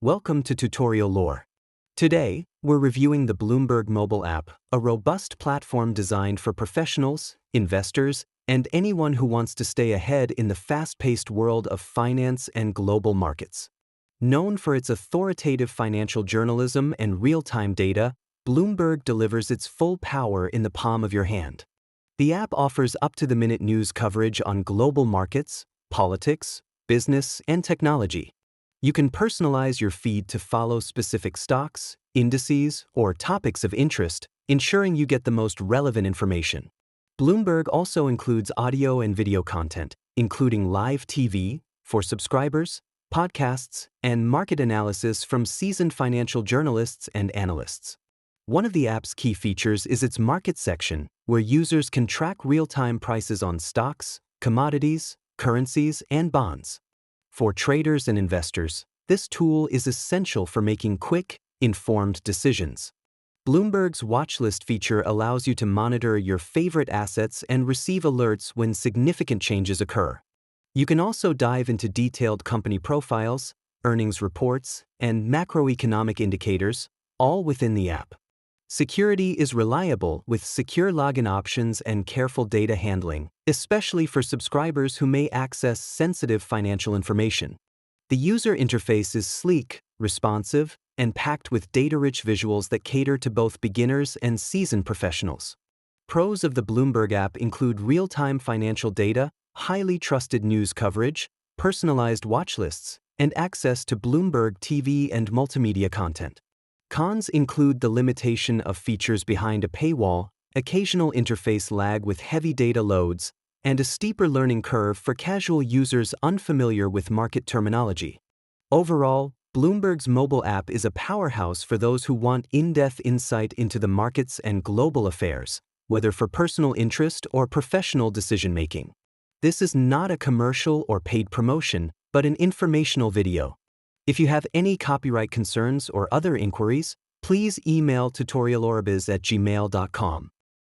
Welcome to Tutorial Lore. Today, we're reviewing the Bloomberg mobile app, a robust platform designed for professionals, investors, and anyone who wants to stay ahead in the fast-paced world of finance and global markets. Known for its authoritative financial journalism and real-time data, Bloomberg delivers its full power in the palm of your hand. The app offers up-to-the-minute news coverage on global markets, politics, business, and technology. You can personalize your feed to follow specific stocks, indices, or topics of interest, ensuring you get the most relevant information. Bloomberg also includes audio and video content, including live TV for subscribers, podcasts, and market analysis from seasoned financial journalists and analysts. One of the app's key features is its market section, where users can track real-time prices on stocks, commodities, currencies, and bonds. For traders and investors, this tool is essential for making quick, informed decisions. Bloomberg's watchlist feature allows you to monitor your favorite assets and receive alerts when significant changes occur. You can also dive into detailed company profiles, earnings reports, and macroeconomic indicators, all within the app. Security is reliable with secure login options and careful data handling, especially for subscribers who may access sensitive financial information. The user interface is sleek, responsive, and packed with data-rich visuals that cater to both beginners and seasoned professionals. Pros of the Bloomberg app include real-time financial data, highly trusted news coverage, personalized watchlists, and access to Bloomberg TV and multimedia content. Cons include the limitation of features behind a paywall, occasional interface lag with heavy data loads, and a steeper learning curve for casual users unfamiliar with market terminology. Overall, Bloomberg's mobile app is a powerhouse for those who want in-depth insight into the markets and global affairs, whether for personal interest or professional decision-making. This is not a commercial or paid promotion, but an informational video. If you have any copyright concerns or other inquiries, please email tutorialorbiz@gmail.com.